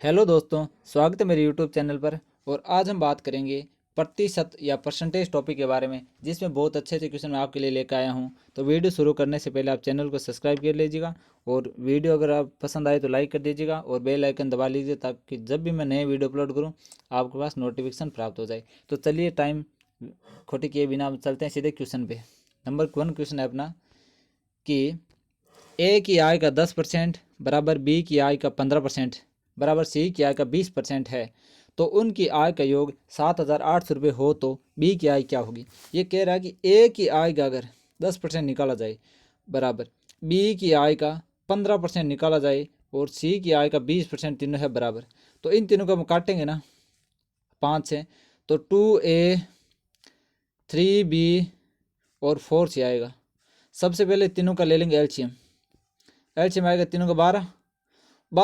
Hello दोस्तों, स्वागत है मेरे यूट्यूब चैनल पर। और आज हम बात करेंगे प्रतिशत या परसेंटेज टॉपिक के बारे में, जिसमें बहुत अच्छे अच्छे क्वेश्चन मैं आपके लिए लेकर आया हूं। तो वीडियो शुरू करने से पहले आप चैनल को सब्सक्राइब कर लीजिएगा और वीडियो अगर आप पसंद आए तो लाइक कर दीजिएगा और बेल आइकन दबा लीजिए, ताकि जब भी मैं नए वीडियो अपलोड करूँ आपके पास नोटिफिकेशन प्राप्त हो जाए। तो चलिए टाइम खोटी किए बिना चलते हैं सीधे क्वेश्चन पे। नंबर 1 क्वेश्चन है अपना कि ए की आय का 10% बराबर बी की आय का 15% बराबर सी की आय का 20% है, तो उनकी आय का योग 7,800 रुपये हो तो बी की आय क्या होगी। ये कह रहा है कि ए की आय का अगर 10% निकाला जाए बराबर बी की आय का 15% निकाला जाए और सी की आय का 20% तीनों है बराबर, तो इन तीनों को हम काटेंगे ना 5 से, तो 2A 3B और 4C आएगा। सबसे पहले तीनों का ले लेंगे एलसीएम। एलसीएम आएगा तीनों का 12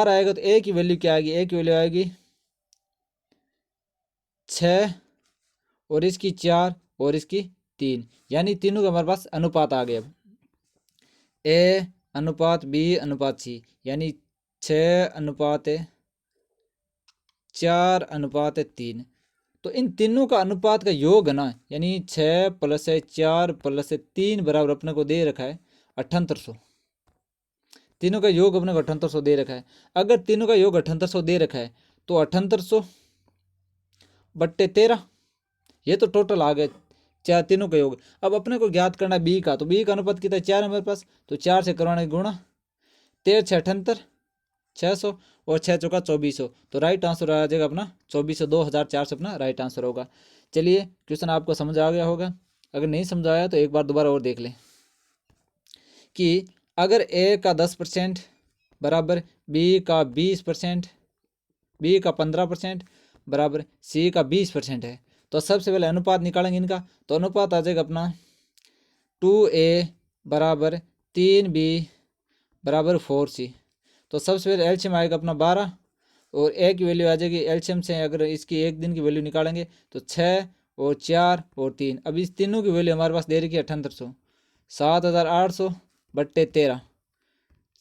आएगा, तो ए की वैल्यू क्या आएगी, ए की वैल्यू आएगी 6 और इसकी 4 और इसकी 3, यानी तीनों का हमारे पास अनुपात आ गया। अब ए अनुपात बी अनुपात सी, यानी 6:4:3। तो इन तीनों का अनुपात का योग है ना, यानी 6 + 4 + 3 बराबर अपने को दे रखा है 7800। तीनों का योग अपने को 7800 दे रखा है। अगर तीनों का योग 7800 दे रखा है तो 7800/13, ये तो टोटल आ गए चार तीनों का योग। अब अपने को ज्ञात करना बी का, तो बी का अनुपात कितना है, 4 है मेरे पास, तो 4 से करवाने गुणा, 13 6 78 600 और 6 चौका 2400, तो राइट आंसर आ जाएगा अपना 2400, 2400 अपना राइट आंसर होगा। चलिए क्वेश्चन आपको समझ आ गया होगा, अगर नहीं समझ आया तो एक बार दोबारा और देख लें कि अगर ए का 10% बराबर बी का 20%, बी का 15% बराबर सी का 20% है, तो सबसे पहले अनुपात निकालेंगे इनका। तो अनुपात आ जाएगा अपना 2A बराबर 3B बराबर 4C। तो सबसे पहले एलसीएम आएगा अपना 12 और ए की वैल्यू आ जाएगी, एलसीएम से अगर इसकी एक दिन की वैल्यू निकालेंगे तो 6 और 4 और 3। अब इस तीनों की वैल्यू हमारे पास दे रखी है 7800, 7,800/13,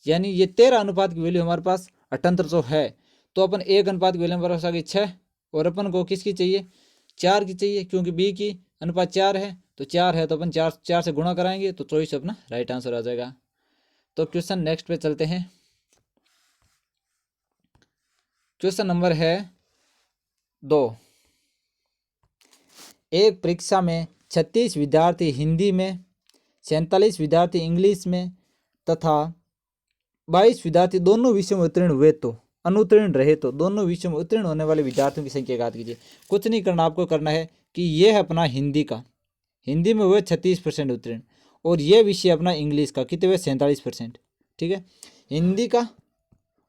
यानी ये 13 अनुपात की वैल्यू हमारे पास 7800 है। तो अपन एक अनुपात की वैल्यू हमारे पास आ गई 6, और अपन को किसकी चाहिए, 4 की चाहिए, क्योंकि बी की अनुपात 4 है, तो 4 है तो अपन 4 से गुणा कराएंगे, तो 24 अपना राइट आंसर आ जाएगा। तो क्वेश्चन नेक्स्ट पे चलते हैं। क्वेश्चन नंबर है 2। एक परीक्षा में 36 विद्यार्थी हिंदी में, 47 विद्यार्थी इंग्लिश में तथा 22 विद्यार्थी दोनों विषयों में उत्तीर्ण हुए तो अनुत्तीर्ण रहे तो दोनों विषयों में उत्तीर्ण होने वाले विद्यार्थियों की संख्या ज्ञात कीजिए। कुछ नहीं करना, आपको करना है कि ये है अपना हिंदी का, हिंदी में हुए 36% उत्तीर्ण, और ये विषय अपना इंग्लिश का कितने हुए 47%। ठीक है, हिंदी का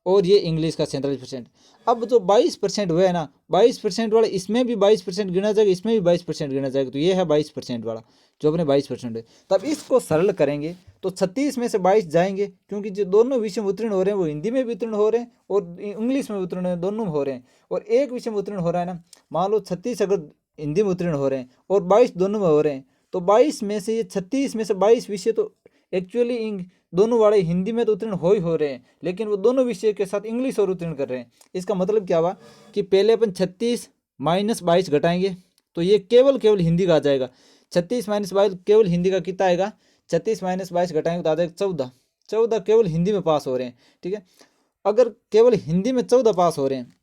और ये इंग्लिश का 47%। अब जो 22% हुआ है ना, 22% वाला इसमें भी 22% गिना जाएगा, इसमें भी 22% गिना जाएगा, तो ये है 22% वाला जो अपने 22% है। तब इसको सरल करेंगे तो 36 में से 22 जाएंगे, क्योंकि जो दोनों विषय में उत्तीर्ण हो रहे हैं वो हिंदी में भी उत्तीर्ण हो रहे हैं और इंग्लिश में भी उत्तीर्ण है, दोनों में हो रहे हैं। और एक विषय में उत्तीर्ण हो रहा है ना, मान लो 36 अगर हिंदी में उत्तीर्ण हो रहे हैं और 22 दोनों में हो रहे हैं, तो 22 में से ये 36 में से 22 विषय तो एक्चुअली दोनों वाले हिंदी में तो उत्तीर्ण हो रहे हैं, लेकिन वो दोनों विषय के साथ इंग्लिश और उत्तीर्ण कर रहे हैं। इसका मतलब क्या हुआ कि पहले अपन 36 - 22 घटाएंगे तो ये केवल हिंदी का आ जाएगा। 36 - 22 केवल हिंदी का कितना आएगा, 36 - 22 घटाएंगे तो आ जाएगा 14। 14 केवल हिंदी में पास हो रहे हैं। ठीक है, अगर केवल हिंदी में 14 पास हो रहे हैं,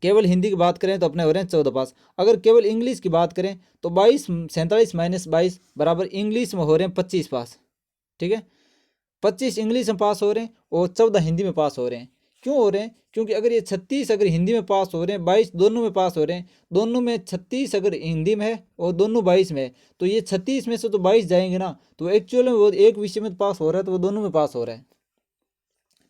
केवल हिंदी की बात करें तो अपने हो रहे हैं 14 पास। अगर केवल इंग्लिश की बात करें तो 47 - 22 बराबर इंग्लिश में हो रहे हैं 25 पास। ठीक है, 25 इंग्लिश में पास हो रहे हैं और 14 हिंदी में पास हो रहे हैं। क्यों हो रहे हैं, क्योंकि अगर ये 36 अगर हिंदी में पास हो रहे हैं, 22 दोनों में पास हो रहे हैं, दोनों में 36 अगर हिंदी में है और दोनों 22 में है, तो ये 36 में से तो 22 जाएंगे ना, तो एक्चुअल में वो एक विषय में पास हो रहा है तो वो दोनों में पास हो रहा है।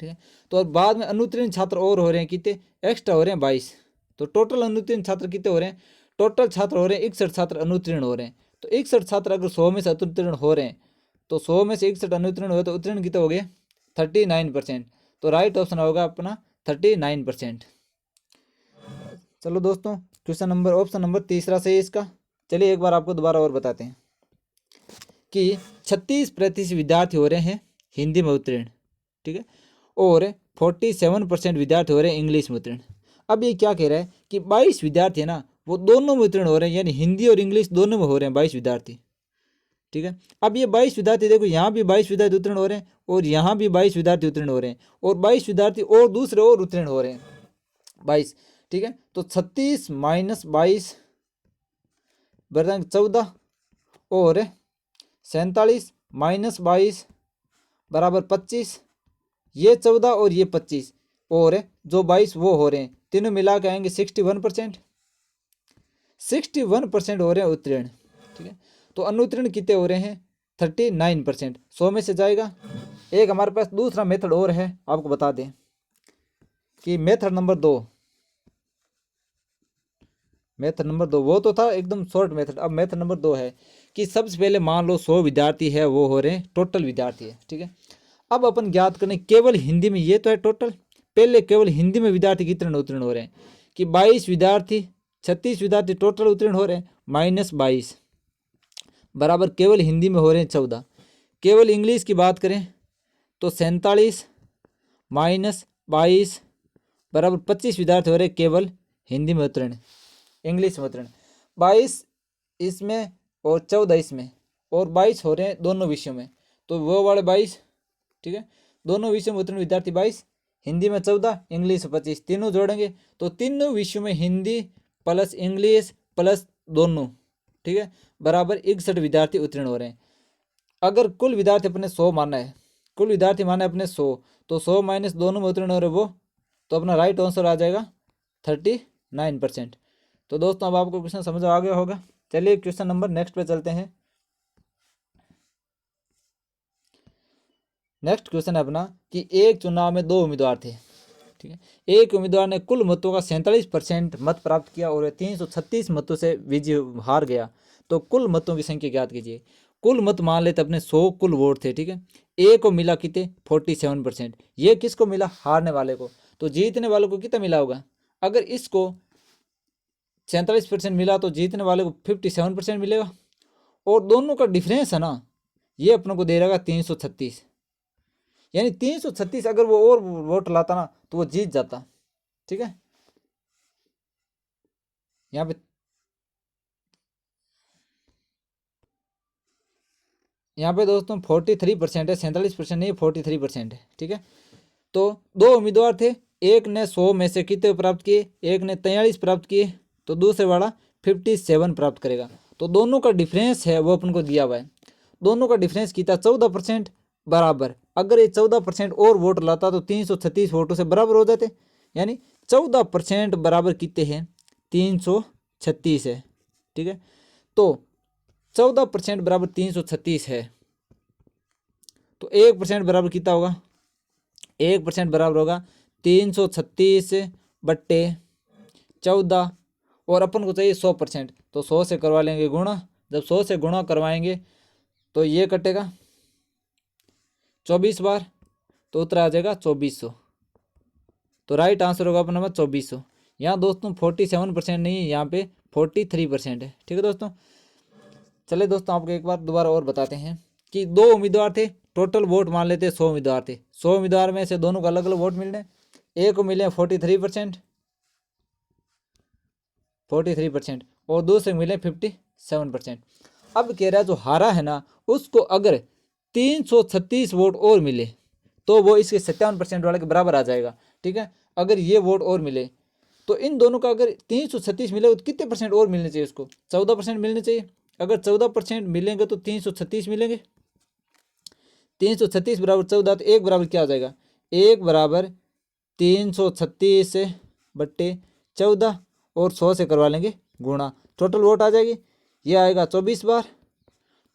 ठीक है, तो और बाद में अनुत्तीर्ण छात्र और हो रहे हैं कितने, एक्स्ट्रा हो रहे हैं 22। तो टोटल अनुत्तीर्ण छात्र कितने हो रहे हैं, टोटल छात्र हो रहे हैं 61 छात्र अनुत्तीर्ण हो रहे हैं। तो 61 छात्र अगर 100 में से अनुत्तीर्ण हो रहे हैं, तो 100 में से 61 अनुत्तीर्ण हुए तो उत्तीर्ण कितने हो गए 39%। तो राइट ऑप्शन होगा अपना 39%। चलो दोस्तों, क्वेश्चन नंबर ऑप्शन नंबर तीसरा सही है इसका। चलिए एक बार आपको दोबारा और बताते हैं कि 36% विद्यार्थी हो रहे हैं हिंदी में उत्तीर्ण। ठीक है, और 47% विद्यार्थी हो रहे हैं इंग्लिश में उत्तीर्ण। अब ये क्या कह रहा है कि 22 विद्यार्थी है ना वो दोनों में उत्तीर्ण हो रहे हैं, यानी हिंदी और इंग्लिश दोनों में हो रहे हैं 22 विद्यार्थी। ठीक है, अब ये 22 विद्यार्थी देखो यहाँ भी 22 विद्यार्थी उत्तीर्ण हो रहे हैं और यहाँ भी 22 विद्यार्थी उत्तीर्ण हो रहे हैं और 22 विद्यार्थी और दूसरे और उत्तीर्ण हो रहे हैं 22। ठीक है, तो 36 माइनस 22 बराबर 14 और 47 माइनस 22 बराबर 25। ये 14 और ये 25 और जो 22 वो हो रहे हैं, तीनों मिला के आएंगे 61%। 61% हो रहे हैं उत्तीर्ण। ठीक है, तो अनुत्तीर्ण कितने हो रहे हैं 39%। 100 में से जाएगा। एक हमारे पास दूसरा मेथड और है, आपको बता दें कि मेथड नंबर 2, मेथड नंबर 2 वो तो था एकदम शॉर्ट मेथड। अब मेथड नंबर 2 है कि सबसे पहले मान लो 100 विद्यार्थी है, वो हो रहे हैं टोटल विद्यार्थी है। ठीक है, अब अपन ज्ञात करें केवल हिंदी में, ये तो है टोटल, पहले केवल हिंदी में विद्यार्थी कितने उत्तीर्ण हो रहे हैं कि 22 विद्यार्थी 36 विद्यार्थी टोटल उत्तीर्ण हो रहे हैं माइनस 22 बराबर केवल हिंदी में हो रहे हैं 14। केवल इंग्लिश की बात करें तो 47 माइनस 22 बराबर 25 विद्यार्थी हो रहे हैं केवल हिंदी में उत्तीर्ण, इंग्लिश में उत्तीर्ण 22 इसमें और 14 इसमें, और 22 हो रहे हैं दोनों विषयों में, तो वो वाले 22। ठीक है, दोनों विषयों में उत्तीर्ण विद्यार्थी 22, हिंदी में 14, इंग्लिश में 25, तीनों जोड़ेंगे तो तीनों विषयों में हिंदी प्लस इंग्लिश प्लस दोनों, ठीक है, बराबर 61 विद्यार्थी उत्तीर्ण हो रहे हैं। अगर कुल विद्यार्थी अपने 100 माना है, कुल विद्यार्थी माना है अपने 100, तो 100 माइनस दोनों में उत्तीर्ण हो रहे वो, तो अपना राइट आंसर आ जाएगा 39%। तो दोस्तों अब आपको क्वेश्चन समझ आ गया होगा। चलिए क्वेश्चन नंबर नेक्स्ट पे चलते हैं। नेक्स्ट क्वेश्चन है अपना कि एक चुनाव में 2 उम्मीदवार थे। ठीक है, एक उम्मीदवार ने कुल मतों का 47% मत प्राप्त किया और 336 मतों से विजय हार गया, तो कुल मतों की संख्या ज्ञात कीजिए। कुल मत मान लेते अपने 100 कुल वोट थे। ठीक है, ए को मिला कितने 47%, ये किसको मिला हारने वाले को, तो जीतने वाले को कितना मिला होगा, अगर इसको 47% मिला तो जीतने वाले को 57% मिलेगा, और दोनों का डिफरेंस है ना ये अपनों को दे रहेगा 336, यानी 336 अगर वो और वोट लाता ना तो वो जीत जाता। ठीक है, यहाँ पे दोस्तों 43% है, 47% नहीं 43% है। ठीक है, तो 2 उम्मीदवार थे, एक ने 100 में से कितने प्राप्त किए, एक ने 43 प्राप्त किए, तो दूसरे वाला 57 प्राप्त करेगा। तो दोनों का डिफरेंस है वो अपन को दिया हुआ है, दोनों का डिफरेंस कितना 14% बराबर, अगर ये 14% और वोट लाता तो 336 वोटों से बराबर हो जाते, यानी 14% बराबर कितने हैं 336 है। ठीक है, तो 14% बराबर 336 है, तो 1% बराबर कितना होगा, 1% बराबर होगा 336 बट्टे 14, और अपन को चाहिए 100%, तो 100 से करवा लेंगे गुणा। जब 100 से गुणा करवाएंगे तो ये कटेगा 24 बार, तो उत्तर आ जाएगा 2400। तो राइट आंसर होगा अपना नंबर 2400। यहाँ दोस्तों 47% नहीं है, यहाँ पे 43% है। ठीक है दोस्तों, चले दोस्तों आपको एक बार दोबारा और बताते हैं कि 2 उम्मीदवार थे, टोटल वोट मान लेते 100 उम्मीदवार थे, 100 उम्मीदवार में से दोनों को अलग अलग वोट मिलने, एक को मिले 43% और दूसरे मिले 57%। अब कह रहा है जो हारा है ना उसको अगर 336 वोट और मिले तो वो इसके 57% वाले के बराबर आ जाएगा। ठीक है, अगर ये वोट और मिले तो इन दोनों का अगर 336 मिले तो कितने परसेंट और मिलने चाहिए, उसको 14% मिलने चाहिए। अगर 14% मिलेंगे तो 336 मिलेंगे, 336 बराबर 14, तो एक बराबर क्या हो जाएगा, एक बराबर 336 बट्टे 14 और 100 से करवा लेंगे गुणा, टोटल वोट आ जाएगी, ये आएगा 24 बार।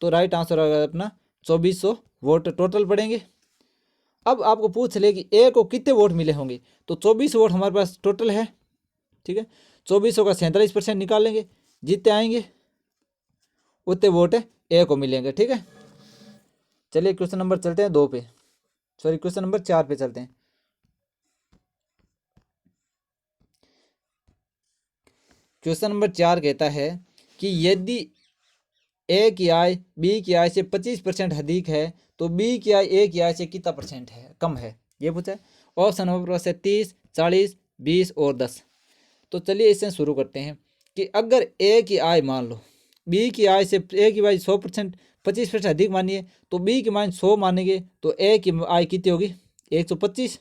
तो राइट आंसर आएगा अपना 2400 वोट टोटल पड़ेंगे। अब आपको पूछ ले कि ए को कितने वोट मिले होंगे, तो 24 वोट हमारे पास टोटल है। ठीक है, 2400 का 47% निकाल लेंगे, जितने आएंगे उतने वोट ए को मिलेंगे। ठीक है, चलिए क्वेश्चन नंबर चलते हैं 2 पे, सॉरी क्वेश्चन नंबर 4 पे चलते हैं। क्वेश्चन नंबर 4 कहता है कि यदि ए की आय बी की आय से 25% अधिक है तो बी की आय ए की आय से कितना परसेंट है कम है, ये पूछा है। ऑप्शन नंबर है 30, 40, 20 और 10। तो चलिए इससे शुरू करते हैं कि अगर ए की आय मान लो बी की आय से ए की आय 100% 25% अधिक मानिए तो बी की मान 100 मानेंगे तो ए की आय कितनी होगी 125।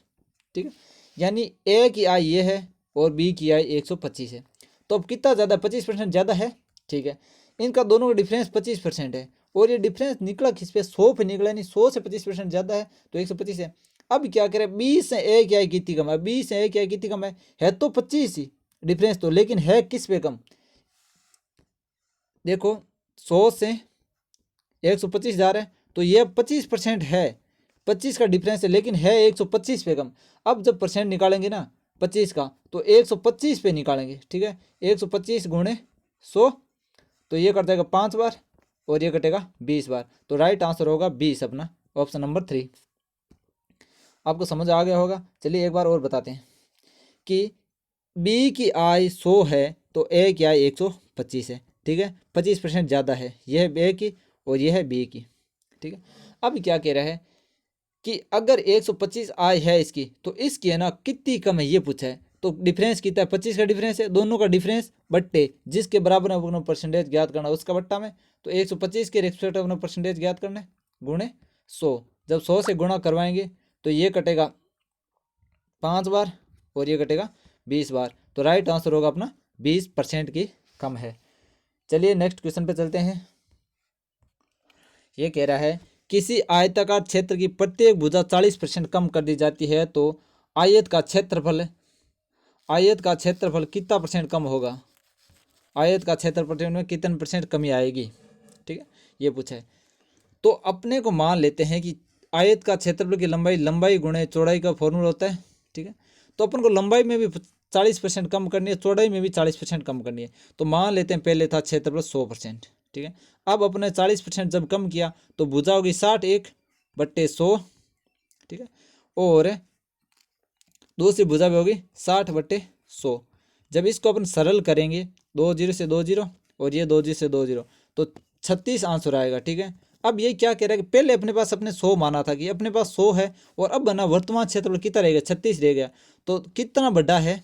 ठीक है, यानी ए की आय ये है और बी की आय 125 है। तो अब कितना ज़्यादा 25% ज़्यादा है। ठीक है, इनका दोनों का डिफरेंस 25% है और ये डिफरेंस निकला किस पे 100 पे निकला, नहीं 100 से 25% ज़्यादा है तो 125 है। अब क्या करें, बी से ए की आय कितनी कम है, बी से ए की आय कितनी कम है तो 25 ही डिफरेंस तो, लेकिन है किस पे कम। देखो 100 से 125 जा रहा है तो ये 25% है, 25 का डिफरेंस है, लेकिन है 125 पे कम। अब जब परसेंट निकालेंगे ना 25 का तो 125 पे निकालेंगे। ठीक है, 125 गुणे 100 तो ये कट जाएगा 5 बार और ये कटेगा 20 बार। तो राइट आंसर होगा 20 अपना, ऑप्शन नंबर 3। आपको समझ आ गया होगा। चलिए एक बार और बताते हैं कि बी की आय 100 है तो ए की आय 125 है। ठीक है, 25% ज़्यादा है, यह है ए की और यह है बी की। ठीक है, अब क्या कह रहा है कि अगर 125 आय है इसकी तो इसकी है ना कितनी कम है ये पूछा है। तो डिफरेंस कितना है, 25 का डिफरेंस है, दोनों का डिफरेंस बट्टे जिसके बराबर है अपना परसेंटेज ज्ञात करना उसका बट्टा में। तो 125 के रिस्पेक्ट अपना परसेंटेज ज्ञात करना है गुणे 100। जब 100 से गुणा करवाएंगे तो ये कटेगा 5 बार और ये कटेगा 20 बार। तो राइट आंसर होगा अपना 20% की कम है। चलिए नेक्स्ट क्वेश्चन पे चलते हैं। ये कह रहा है किसी आयताकार क्षेत्र की प्रत्येक भुजा 40% कम कर दी जाती है तो आयत का क्षेत्रफल कितना परसेंट कम होगा, आयत का क्षेत्रफल में कितने परसेंट कमी आएगी। ठीक है, ये पूछा है। तो अपने को मान लेते हैं कि आयत का क्षेत्रफल की लंबाई गुणे चौड़ाई का फॉर्मूला होता है। ठीक है, तो अपन को लंबाई में भी 40% कम करनी है, चौड़ाई में भी 40% कम करनी है। तो मान लेते हैं पहले था क्षेत्रफल 100%। ठीक है, अब अपने 40% जब कम किया तो भुजा होगी 60 1/100। ठीक है, और दूसरी भुजा भी होगी 60/100। जब इसको अपन सरल करेंगे 2 0 से 2 0 और ये 2 0 से 2 0 तो 36 आंसर आएगा। ठीक है, अब ये क्या कह रहा है कि पहले अपने पास अपने 100 माना था कि अपने पास 100 है और अब बना वर्तमान क्षेत्रफल कितना रहेगा 36 रह गया। तो कितना बड़ा है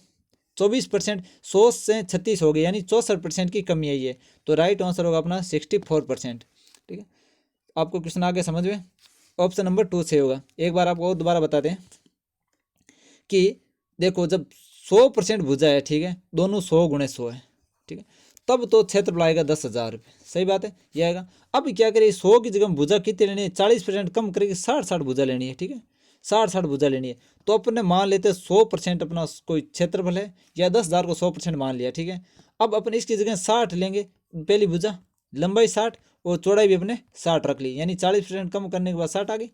24%, 100 से 36 हो गया यानी 64% की कमी है ये। तो राइट आंसर होगा अपना 64%। ठीक है, आपको क्वेश्चन आगे समझ में, ऑप्शन नंबर 2 से होगा। एक बार आपको दोबारा बता दें कि देखो जब 100% भुजा है, ठीक है, दोनों 100 गुणे 100 है। ठीक है, तब तो क्षेत्रफल आएगा 10,000 रुपये, सही बात है, ये आएगा। अब क्या करिए 100 की जगह भुजा कितनी लेनी है, 40% कम करके 60 भुजा लेनी है। ठीक है, 60 भुजा लेनी है। तो अपने मान लेते 100% अपना कोई क्षेत्रफल है या 10,000 को 100% मान लिया। ठीक है, अब अपन इसकी जगह 60 लेंगे, पहली भुजा लंबाई 60 और चौड़ाई भी अपने 60 रख ली, यानी 40% कम करने के बाद 60 आ गई।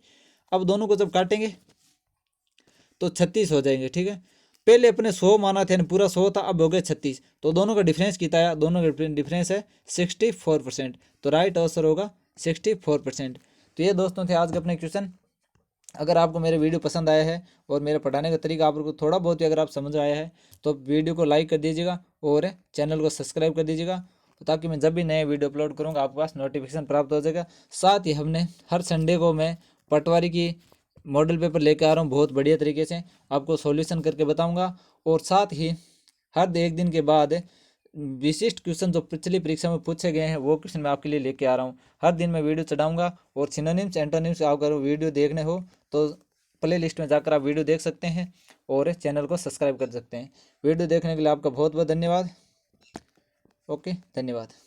अब दोनों को जब काटेंगे तो 36 हो जाएंगे। ठीक है, पहले अपने 100 माना थे, पूरा 100 था, अब हो गए 36। तो दोनों का डिफरेंस कितना है, दोनों का डिफरेंस है 64%। तो राइट आंसर होगा 64%। तो ये दोस्तों थे आज के अपने क्वेश्चन। अगर आपको मेरे वीडियो पसंद आया है और मेरे पढ़ाने का तरीका आपको थोड़ा बहुत भी अगर आप समझ आया है तो वीडियो को लाइक कर दीजिएगा और चैनल को सब्सक्राइब कर दीजिएगा, ताकि मैं जब भी नए वीडियो अपलोड करूँगा आपके पास नोटिफिकेशन प्राप्त हो जाएगा। साथ ही हमने हर संडे को मैं पटवारी की मॉडल पेपर लेके आ रहा हूँ, बहुत बढ़िया तरीके से आपको सॉल्यूशन करके बताऊंगा। और साथ ही हर एक दिन के बाद विशिष्ट क्वेश्चन जो पिछली परीक्षा में पूछे गए हैं वो क्वेश्चन मैं आपके लिए लेके आ रहा हूँ। हर दिन मैं वीडियो चढ़ाऊंगा और सिनोनिम्स एंटोनिम्स अगर वीडियो देखने हो तो प्ले लिस्ट में जाकर आप वीडियो देख सकते हैं और चैनल को सब्सक्राइब कर सकते हैं। वीडियो देखने के लिए आपका बहुत बहुत धन्यवाद। ओके, धन्यवाद।